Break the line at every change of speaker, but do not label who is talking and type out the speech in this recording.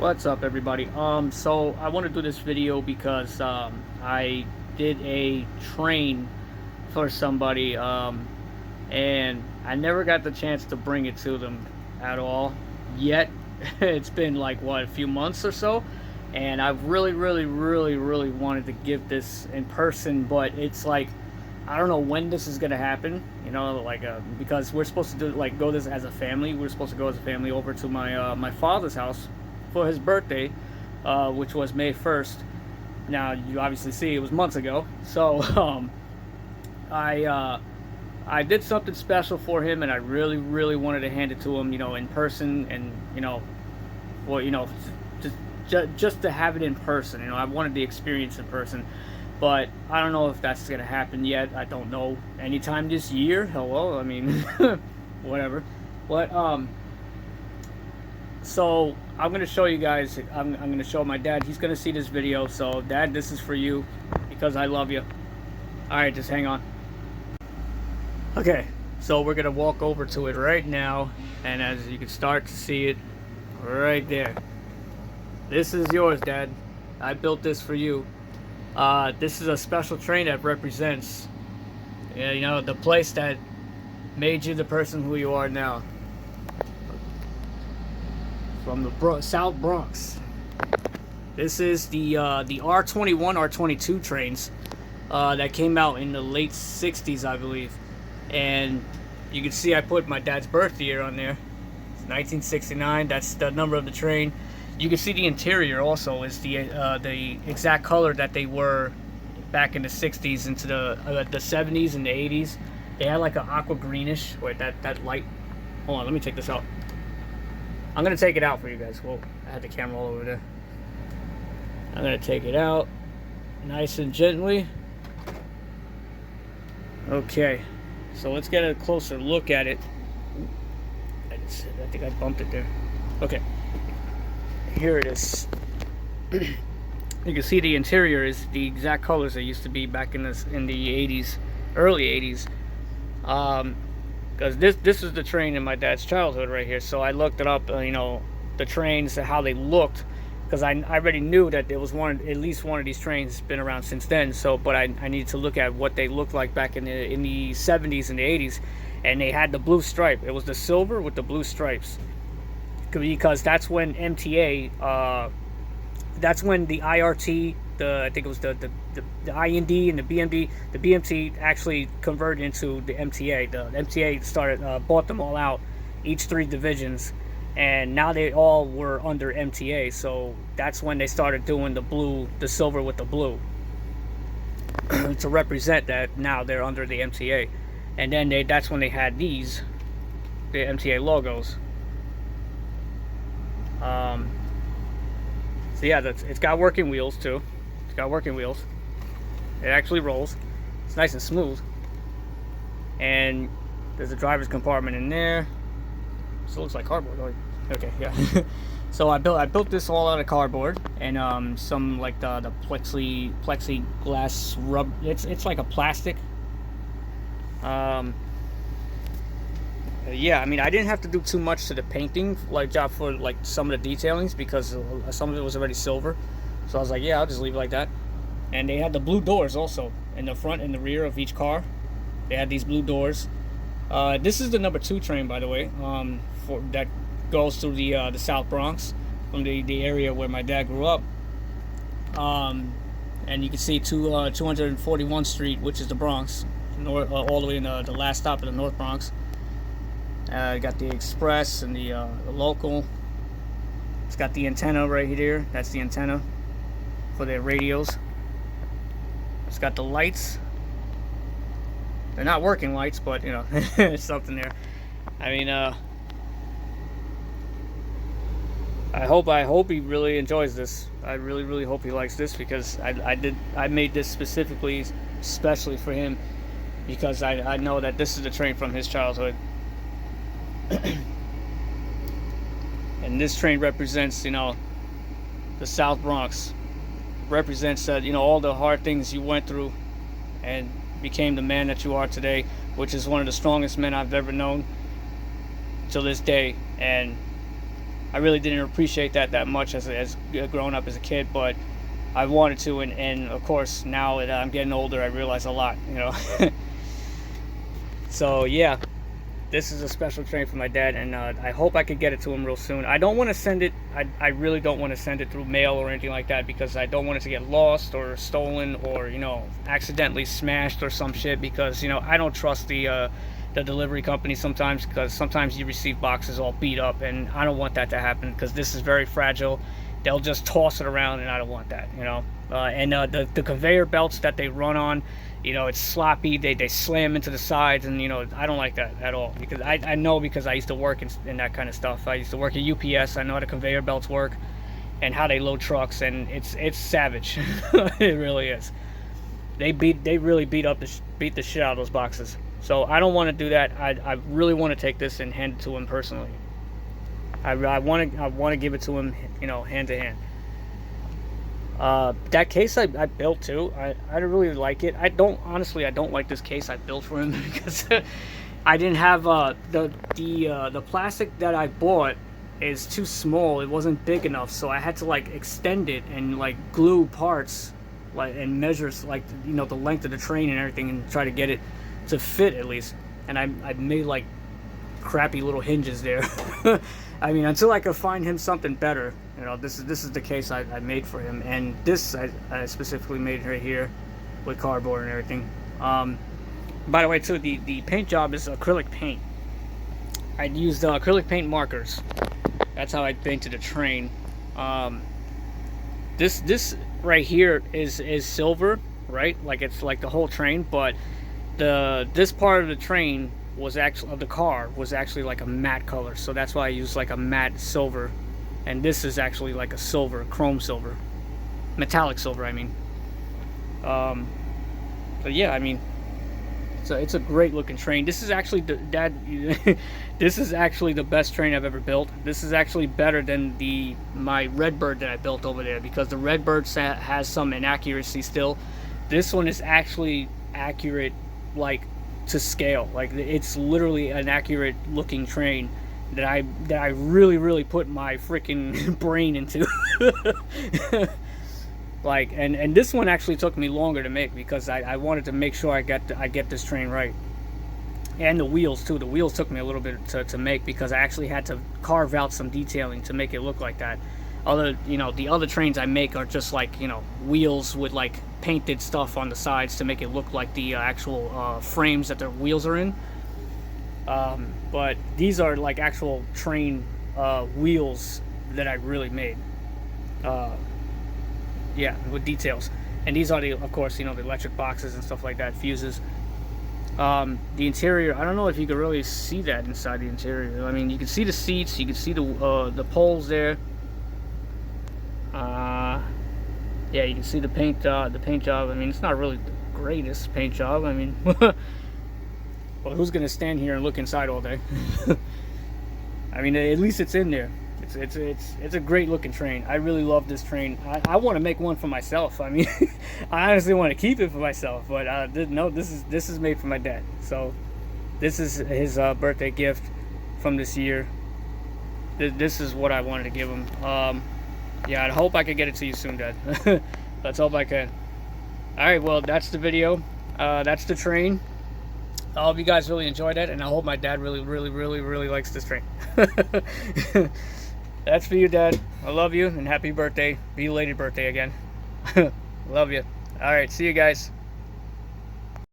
What's up, everybody? So I want to do this video because I did a train for somebody, and I never got the chance to bring it to them at all yet. It's been like what, a few months or so, and I've really wanted to give this in person, but it's like I don't know when this is gonna happen. Because we're supposed to go this as a family. We're supposed to go as a family over to my father's house for his birthday, which was May 1st. Now you obviously see it was months ago. So I did something special for him, and I really wanted to hand it to him, in person, and well, just to have it in person. I wanted the experience in person, but I don't know if that's gonna happen yet. I don't know. Anytime this year, hello. I mean, whatever. But so I'm going to show you guys. I'm going to show my dad. He's going to see this video. So Dad, this is for you because I love you. All right, just hang on. Okay, so we're going to walk over to it right now, and as you can start to see it right there, this is yours, Dad. I built this for you. This is a special train that represents the place that made you the person who you are now. From the South Bronx. This is the R21, R22 trains that came out in the late 60s, I believe. And you can see I put my dad's birth year on there. It's 1969. That's the number of the train. You can see the interior also is the exact color that they were back in the 60s into the 70s and the 80s. They had like an aqua greenish. Wait, that light. Hold on, let me take this out. I'm going to take it out for you guys. Whoa, I had the camera all over there. I'm going to take it out nice and gently. Okay, so let's get a closer look at it. I think I bumped it there. Okay, here it is. You can see the interior is the exact colors they used to be back in the 80s, early 80s. Because this is the train in my dad's childhood right here. So I looked it up, the trains, how they looked, because I already knew that there was at least one of these trains been around since then. So, but I needed to look at what they looked like back in the 70s and the 80s, and they had the blue stripe. It was the silver with the blue stripes, because that's when MTA, that's when the IRT, I think it was the IND and the BMD, the BMT actually converted into the MTA. The MTA bought them all out, each 3 divisions, and now they all were under MTA. So that's when they started doing the silver with the blue, to represent that now they're under the MTA. And then that's when they had the MTA logos. So yeah, it's got working wheels too. It's got working wheels. It actually rolls. It's nice and smooth. And there's a driver's compartment in there. Still looks like cardboard. Okay, yeah. So I built this all out of cardboard and some like the plexiglass rub. It's like a plastic. Yeah, I mean, I didn't have to do too much to the painting, job for some of the detailings, because some of it was already silver. So I was like, yeah, I'll just leave it like that. And they had the blue doors also in the front and the rear of each car. They had these blue doors. This is the number 2 train, by the way, that goes through the South Bronx, from the area where my dad grew up. And you can see 241st Street, which is the Bronx, all the way in the last stop of the North Bronx. Got the express and the local. It's got the antenna right here. That's the antenna for their radios. It's got the lights. They're not working lights, but there's something there. I mean, I hope he really enjoys this. I really hope he likes this, because I made this especially for him, because I know that this is the train from his childhood. And this train represents, the South Bronx. Represents that, all the hard things you went through and became the man that you are today, which is one of the strongest men I've ever known till this day. And I really didn't appreciate that much as growing up as a kid, but I wanted to, and of course now that I'm getting older, I realize a lot, you know. So yeah, this is a special train for my dad, and I hope I could get it to him real soon. I don't want to send it. I really don't want to send it through mail or anything like that, because I don't want it to get lost or stolen or, you know, accidentally smashed or some shit, because, you know, I don't trust the delivery company sometimes, because sometimes you receive boxes all beat up, and I don't want that to happen, because this is very fragile. They'll just toss it around, and I don't want that, you know. And the conveyor belts that they run on, you know, it's sloppy. They slam into the sides, and, you know, I don't like that at all, because I know, because I used to work in that kind of stuff. I used to work at UPS. I know how the conveyor belts work and how they load trucks, and it's savage. It really is. They really beat the shit out of those boxes. So I don't want to do that. I really want to take this and hand it to him personally. I want to give it to him, you know, hand to hand. That case I built too, I really like it. I don't like this case I built for him because I didn't have the plastic that I bought is too small. It wasn't big enough, so I had to like extend it and like glue parts, like, and measure, like, you know, the length of the train and everything, and try to get it to fit at least. And I made like crappy little hinges there. I mean, until I could find him something better, you know. This is the case I made for him, and this I specifically made right here with cardboard and everything. By the way, too, the paint job is acrylic paint. I used acrylic paint markers. That's how I painted the train. This right here is silver, right? Like, it's like the whole train, but this part of the train was actually, of the car, was actually like a matte color, so that's why I used like a matte silver, and this is actually like a silver, chrome silver, metallic silver, I mean. But yeah, I mean, so it's a great looking train. This is actually this is actually the best train I've ever built. This is actually better than my Redbird that I built over there, because the Redbird has some inaccuracy still. This one is actually accurate, like, to scale. Like, it's literally an accurate looking train that I really put my freaking brain into. Like, and this one actually took me longer to make, because I wanted to make sure I get this train right. And the wheels too. The wheels took me a little bit to make, because I actually had to carve out some detailing to make it look like that. You know, the other trains I make are just like, you know, wheels with like painted stuff on the sides to make it look like the actual frames that the wheels are in. But these are like actual train wheels that I really made. Yeah, with details. And these are of course, you know, the electric boxes and stuff like that, fuses. The interior, I don't know if you can really see that inside the interior. I mean, you can see the seats, you can see the poles there. Yeah, you can see the paint job. I mean, it's not really the greatest paint job. I mean, well, who's gonna stand here and look inside all day? I mean, at least it's in there. It's a great looking train. I really love this train. I want to make one for myself. I mean, I honestly want to keep it for myself, but no, this is made for my dad. So this is his birthday gift from this year. This is what I wanted to give him. Yeah, I hope I could get it to you soon, Dad. Let's hope I can. Alright, well, that's the video. That's the train. I hope you guys really enjoyed it, and I hope my dad really likes this train. That's for you, Dad. I love you, and happy birthday. Belated birthday again. Love you. Alright, see you guys.